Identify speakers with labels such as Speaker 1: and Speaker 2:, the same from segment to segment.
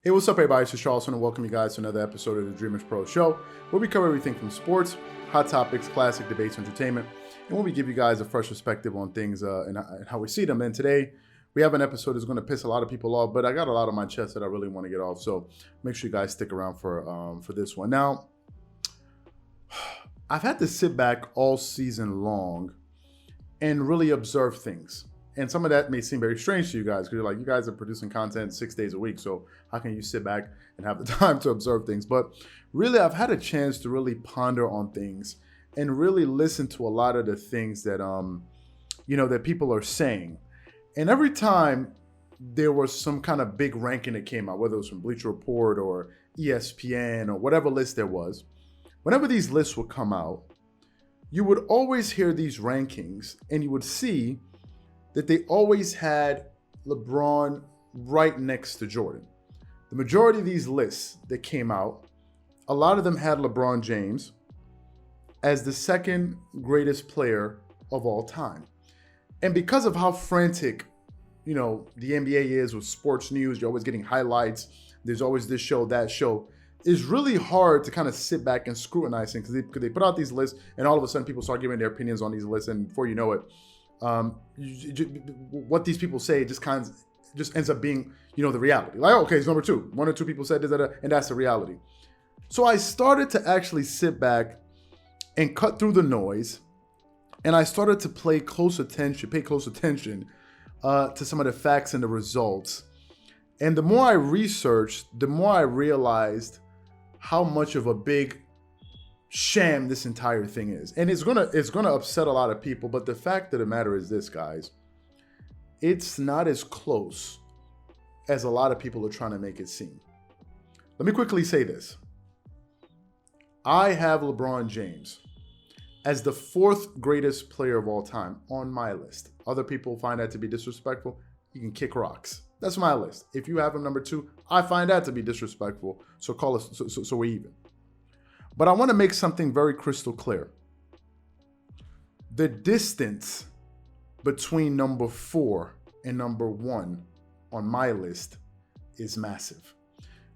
Speaker 1: Hey, what's up, everybody? It's Charles, and welcome you guys to another episode of the Dreamerspro Show, where we cover everything from sports, hot topics, classic debates, entertainment, and where we give you guys a fresh perspective on things and how we see them. And today, we have an episode that's going to piss a lot of people off, but I got a lot on my chest that I really want to get off, so make sure you guys stick around for this one. Now, I've had to sit back all season long and really observe things. And some of that may seem very strange to you guys because you're like, you guys are producing content 6 days a week. So how can you sit back and have the time to observe things? But really, I've had a chance to really ponder on things and really listen to a lot of the things that, that people are saying. And every time there was some kind of big ranking that came out, whether it was from Bleacher Report or ESPN or whatever list there was, whenever these lists would come out, you would always hear these rankings and you would see that they always had LeBron right next to Jordan. The majority of these lists that came out, a lot of them had LeBron James as the second greatest player of all time. And because of how frantic, the NBA is with sports news, you're always getting highlights, there's always this show, that show, it's really hard to kind of sit back and scrutinize things because they put out these lists and all of a sudden people start giving their opinions on these lists, and before you know it, what these people say just ends up being, the reality. Like, okay, it's number two. One or two people said this, and that's the reality. So I started to actually sit back and cut through the noise, and I started to pay close attention to some of the facts and the results. And the more I researched, the more I realized how much of a big sham this entire thing is. And it's gonna upset a lot of people, but the fact of the matter is this, guys, it's not as close as a lot of people are trying to make it seem. Let me quickly say this. I have LeBron James as the fourth greatest player of all time on my list. Other people find that to be disrespectful. You can kick rocks. That's my list. If you have him number two, I find that to be disrespectful. So call us so we're even. But I want to make something very crystal clear. The distance between number 4 and number 1 on my list is massive.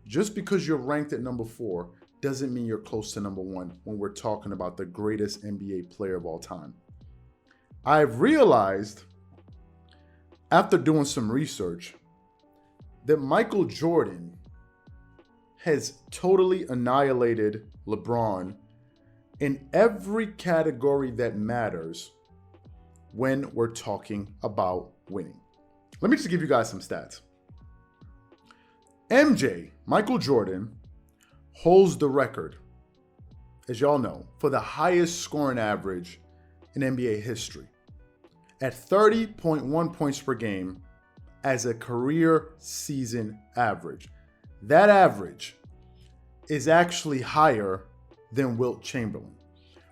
Speaker 1: Just because you're ranked at number 4 doesn't mean you're close to number 1 when we're talking about the greatest NBA player of all time. I've realized after doing some research that Michael Jordan has totally annihilated LeBron in every category that matters when we're talking about winning. Let me just give you guys some stats. Michael Jordan, holds the record, as y'all know, for the highest scoring average in NBA history at 30.1 points per game as a career season average. That average is actually higher than Wilt Chamberlain.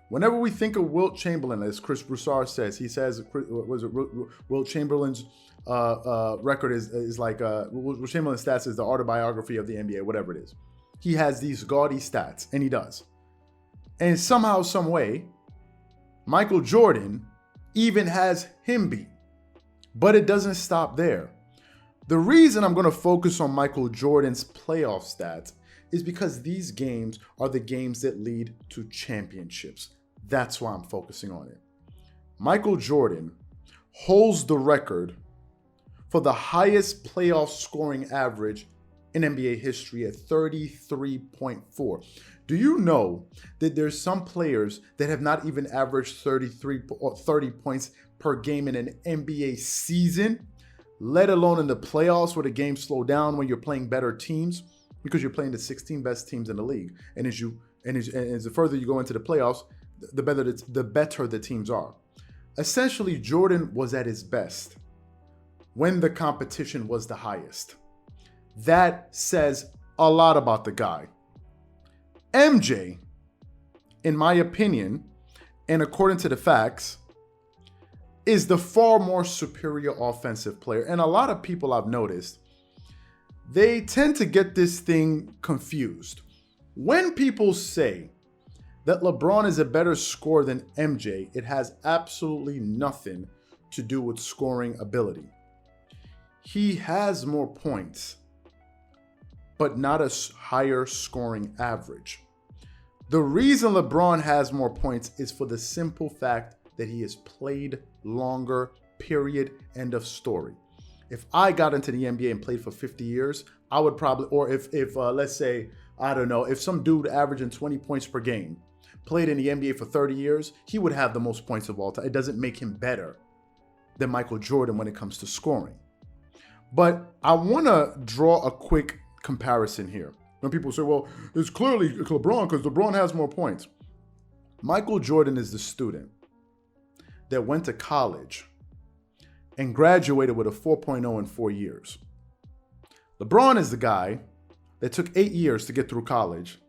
Speaker 1: Whenever we think of Wilt Chamberlain, as Chris Broussard says, he says, Wilt Chamberlain's record is like, Wilt Chamberlain's stats is the autobiography of the NBA, whatever it is. He has these gaudy stats, and he does. And somehow, some way, Michael Jordan even has him beat. But it doesn't stop there. The reason I'm going to focus on Michael Jordan's playoff stats is because these games are the games that lead to championships. That's why I'm focusing on it. Michael Jordan holds the record for the highest playoff scoring average in NBA history at 33.4. Do you know that there's some players that have not even averaged 33 or 30 points per game in an NBA season, let alone in the playoffs where the games slow down when you're playing better teams because you're playing the 16 best teams in the league. And as the further you go into the playoffs, the better the teams are. Essentially, Jordan was at his best when the competition was the highest. That says a lot about the guy. MJ, in my opinion, and according to the facts, is the far more superior offensive player. And a lot of people I've noticed, they tend to get this thing confused. When people say that LeBron is a better scorer than MJ, it has absolutely nothing to do with scoring ability. He has more points, but not a higher scoring average. The reason LeBron has more points is for the simple fact that he has played longer, period, end of story. If I got into the NBA and played for 50 years, I would probably, or if let's say, I don't know, if some dude averaging 20 points per game played in the NBA for 30 years, he would have the most points of all time. It doesn't make him better than Michael Jordan when it comes to scoring. But I want to draw a quick comparison here. When people say, well, it's clearly LeBron because LeBron has more points. Michael Jordan is the student that went to college and graduated with a 4.0 in 4 years. LeBron is the guy that took 8 years to get through college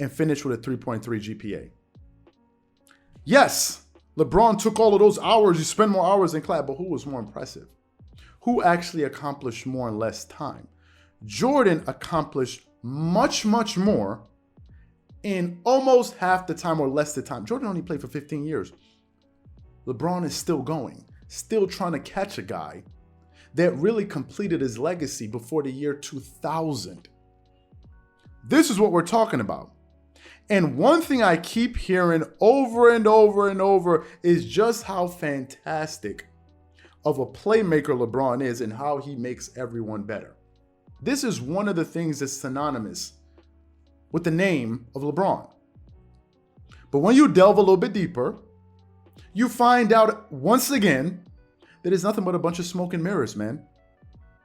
Speaker 1: and finished with a 3.3 GPA. Yes, LeBron took all of those hours, he spent more hours in class, but who was more impressive? Who actually accomplished more in less time? Jordan accomplished much, much more in almost half the time or less the time. Jordan only played for 15 years. LeBron is still going, still trying to catch a guy that really completed his legacy before the year 2000. This is what we're talking about. And one thing I keep hearing over and over and over is just how fantastic of a playmaker LeBron is and how he makes everyone better. This is one of the things that's synonymous with the name of LeBron. But when you delve a little bit deeper, you find out once again that it's nothing but a bunch of smoke and mirrors, man.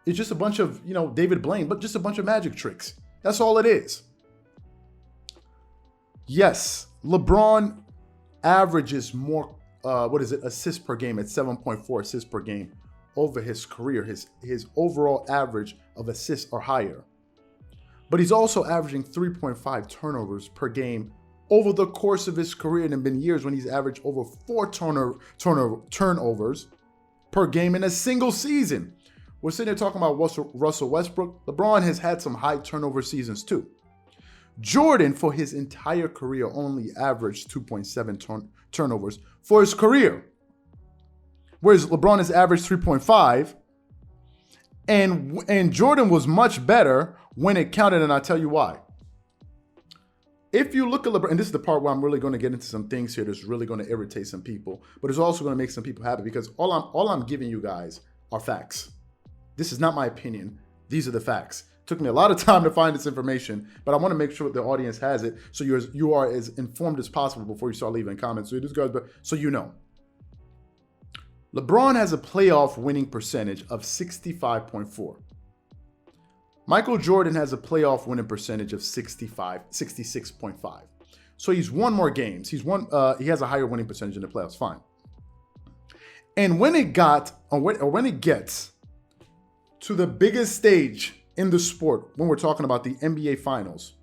Speaker 1: It's just a bunch of, David Blaine, but just a bunch of magic tricks. That's all it is. Yes, LeBron averages more, assists per game at 7.4 assists per game over his career. His overall average of assists are higher. But he's also averaging 3.5 turnovers per game over the course of his career. And there have been years when he's averaged over 4 turnovers per game in a single season. We're sitting there talking about Russell Westbrook. LeBron has had some high turnover seasons too. Jordan, for his entire career, only averaged 2.7 turnovers for his career. Whereas LeBron has averaged 3.5. And Jordan was much better when it counted, and I'll tell you why. If you look at LeBron, and this is the part where I'm really going to get into some things here that's really going to irritate some people, but it's also going to make some people happy because all I'm giving you guys are facts. This is not my opinion. These are the facts. It took me a lot of time to find this information, but I want to make sure the audience has it so you are as informed as possible before you start leaving comments. So you know. LeBron has a playoff winning percentage of 65.4. Michael Jordan has a playoff winning percentage of 66.5. So he's won more games. He has a higher winning percentage in the playoffs. Fine. And when it gets to the biggest stage in the sport, when we're talking about the NBA Finals,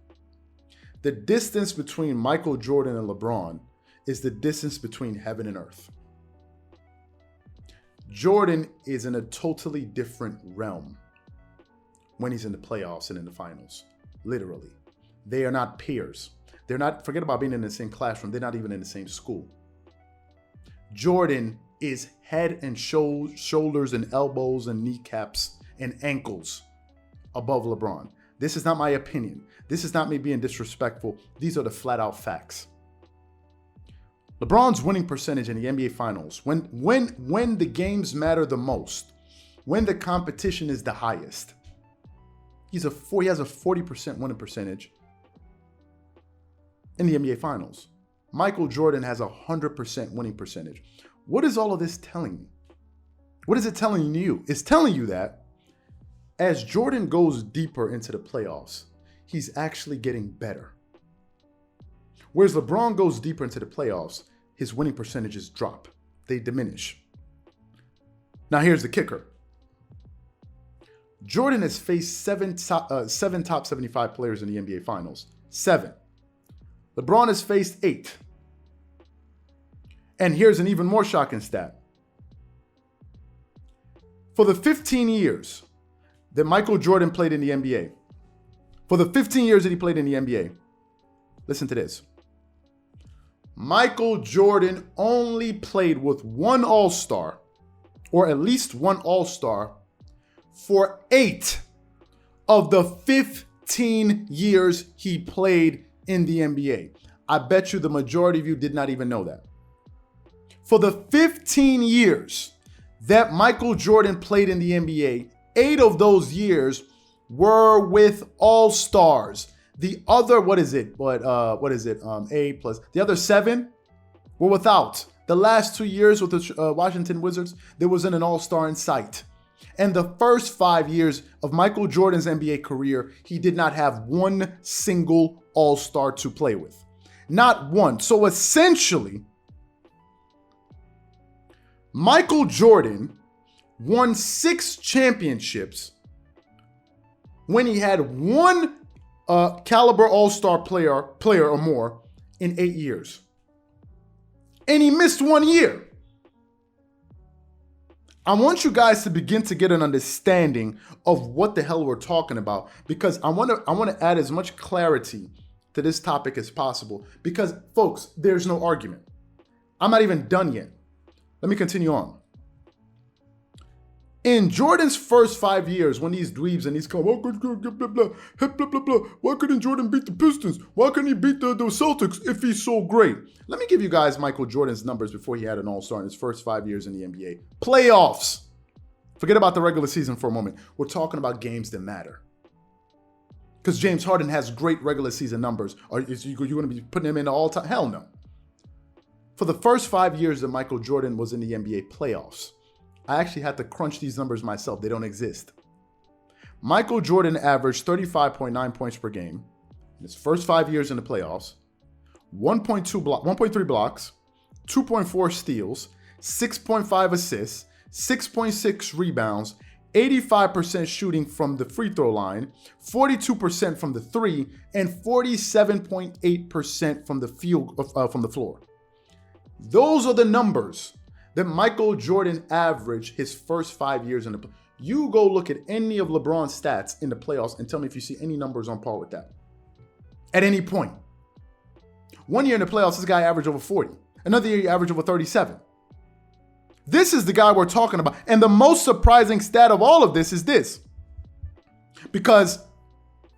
Speaker 1: the distance between Michael Jordan and LeBron is the distance between heaven and earth. Jordan is in a totally different realm when he's in the playoffs and in the finals. Literally. They are not peers. Forget about being in the same classroom. They're not even in the same school. Jordan is head and shoulders and elbows and kneecaps and ankles above LeBron. This is not my opinion. This is not me being disrespectful. These are the flat out facts. LeBron's winning percentage in the NBA Finals, when the games matter the most, when the competition is the highest, he has a 40% winning percentage in the NBA Finals. Michael Jordan has a 100% winning percentage. What is all of this telling me? What is it telling you? It's telling you that as Jordan goes deeper into the playoffs, he's actually getting better. Whereas LeBron goes deeper into the playoffs, his winning percentages drop. They diminish. Now here's the kicker. Jordan has faced seven top 75 players in the NBA Finals. 7. LeBron has faced 8. And here's an even more shocking stat. For the 15 years that Michael Jordan played in the NBA, listen to this. Michael Jordan only played with one All-Star, or at least one All-Star, for 8 of the 15 years he played in the NBA. I bet you the majority of you did not even know that. For the 15 years that Michael Jordan played in the NBA, 8 of those years were with All-Stars. The other, A plus, the other 7 were without. The last 2 years with the Washington Wizards, there wasn't an All-Star in sight. And the first 5 years of Michael Jordan's NBA career, he did not have one single All-Star to play with. Not one. So essentially, Michael Jordan won 6 championships when he had one caliber All-Star player or more in 8 years. And he missed 1 year. I want you guys to begin to get an understanding of what the hell we're talking about, because I want to add as much clarity to this topic as possible, because folks, there's no argument. I'm not even done yet. Let me continue on. In Jordan's first 5 years, when these dweebs and these come, why couldn't Jordan beat the Pistons? Why couldn't he beat the Celtics if he's so great? Let me give you guys Michael Jordan's numbers before he had an All-Star in his first 5 years in the NBA. Playoffs. Forget about the regular season for a moment. We're talking about games that matter. Because James Harden has great regular season numbers. Are you going to be putting him in all time? Hell no. For the first 5 years that Michael Jordan was in the NBA playoffs, I actually had to crunch these numbers myself. They don't exist. Michael Jordan averaged 35.9 points per game in his first 5 years in the playoffs, 1.3 blocks, 2.4 steals, 6.5 assists, 6.6 rebounds, 85% shooting from the free throw line, 42% from the three, and 47.8% from the floor. Those are the numbers that Michael Jordan averaged his first 5 years in the playoffs. You go look at any of LeBron's stats in the playoffs and tell me if you see any numbers on par with that. At any point. 1 year in the playoffs, this guy averaged over 40. Another year, he averaged over 37. This is the guy we're talking about. And the most surprising stat of all of this is this. Because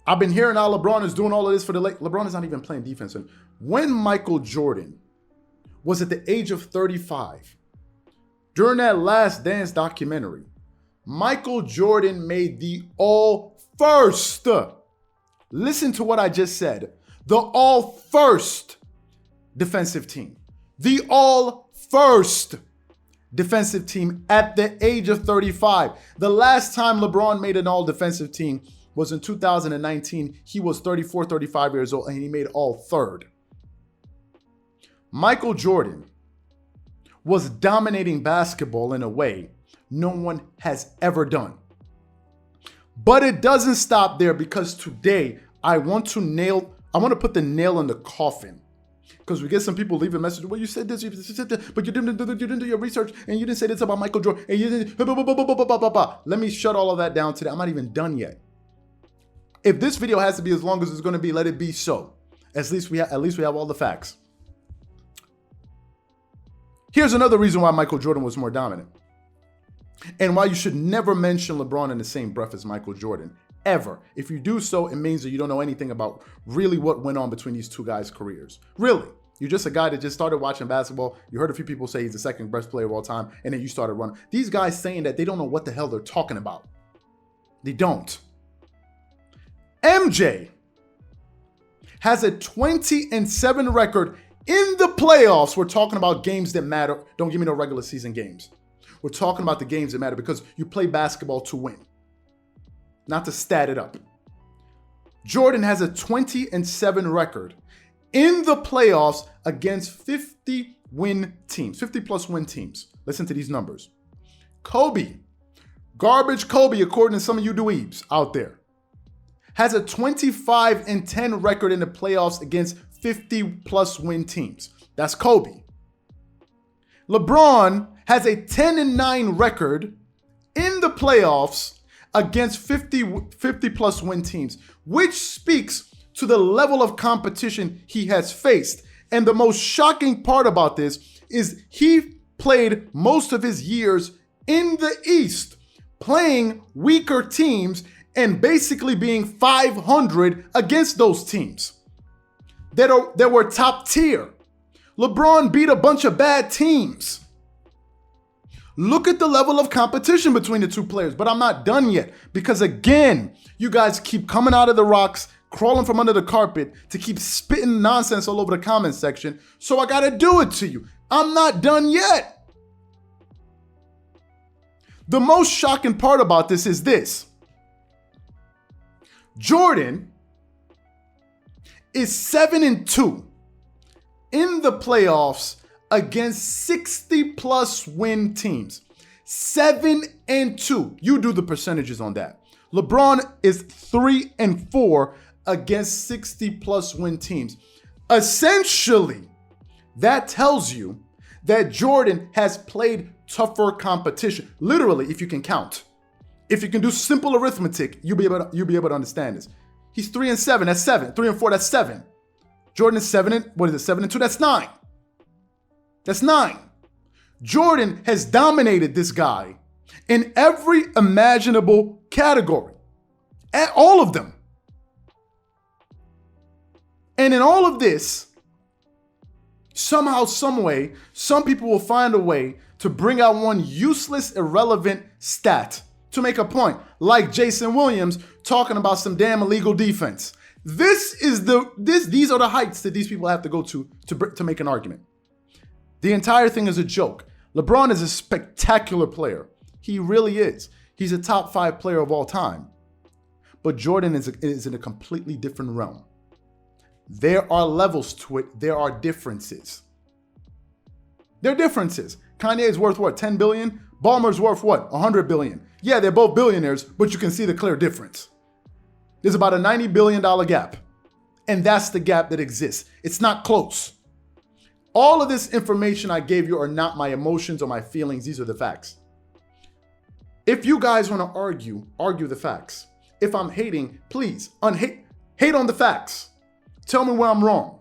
Speaker 1: I've been hearing how LeBron is doing all of this for the late. LeBron is not even playing defense. And when Michael Jordan was at the age of 35, during that Last Dance documentary, Michael Jordan made the all-first, listen to what I just said, the all-first defensive team. The all-first defensive team at the age of 35. The last time LeBron made an all-defensive team was in 2019. He was 34, 35 years old, and he made all-third. Michael Jordan was dominating basketball in a way no one has ever done. But it doesn't stop there, because today I want to put the nail in the coffin. Because we get some people leaving messages, well, you said this, but you didn't do your research, and you didn't say this about Michael Jordan, and you didn't, Let me shut all of that down today. I'm not even done yet. If this video has to be as long as it's going to be, let it be so. At least we have all the facts. Here's another reason why Michael Jordan was more dominant, and why you should never mention LeBron in the same breath as Michael Jordan, ever. If you do so, it means that you don't know anything about really what went on between these two guys' careers. Really. You're just a guy that just started watching basketball. You heard a few people say he's the second best player of all time, and then you started running. These guys saying that they don't know what the hell they're talking about. They don't. MJ has a 20-7 record in the playoffs. We're talking about games that matter. Don't give me no regular season games. We're talking about the games that matter, because you play basketball to win, not to stat it up. Jordan has a 20-7 record in the playoffs against 50-win teams, 50-plus win teams. Listen to these numbers. Kobe, garbage Kobe, according to some of you dweebs out there, has a 25-10 record in the playoffs against 50-plus win teams. That's Kobe. LeBron has a 10-9 record in the playoffs against 50-plus win teams, which speaks to the level of competition he has faced. And the most shocking part about this is he played most of his years in the East, playing weaker teams and basically being 500 against those teams that were top tier. LeBron beat a bunch of bad teams. Look at the level of competition between the two players. But I'm not done yet, because again, you guys keep coming out of the rocks, crawling from under the carpet to keep spitting nonsense all over the comment section. So I gotta do it to you. I'm not done yet. The most shocking part about this is this. Jordan is 7-2 in the playoffs against 60+ win teams. 7-2. You do the percentages on that. LeBron is 3-4 against 60+ win teams. Essentially, that tells you that Jordan has played tougher competition. Literally, if you can count. If you can do simple arithmetic, you'll be able to understand this. He's 3-7, that's 7. 3-4, that's 7. Jordan is 7-2, that's 9. That's 9. Jordan has dominated this guy in every imaginable category. At all of them. And in all of this, somehow, some way, some people will find a way to bring out one useless, irrelevant stat to make a point, like Jason Williams talking about some damn illegal defense. These are the heights that these people have to go to make an argument. The entire thing is a joke. LeBron is a spectacular player. He really is. He's a top 5 player of all time. But Jordan is in a completely different realm. There are levels to it. There are differences. There are differences. Kanye is worth what, 10 billion? Ballmer's worth what, 100 billion? Yeah, they're both billionaires, but you can see the clear difference. There's about a $90 billion gap. And that's the gap that exists. It's not close. All of this information I gave you are not my emotions or my feelings. These are the facts. If you guys want to argue the facts. If I'm hating, please, hate on the facts. Tell me where I'm wrong.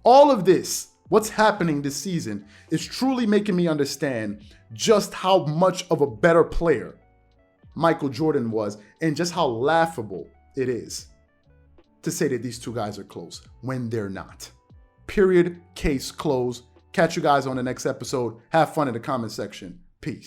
Speaker 1: All of this, what's happening this season, is truly making me understand just how much of a better player Michael Jordan was, and just how laughable it is to say that these two guys are close when they're not. Period. Case closed. Catch you guys on the next episode. Have fun in the comment section. Peace.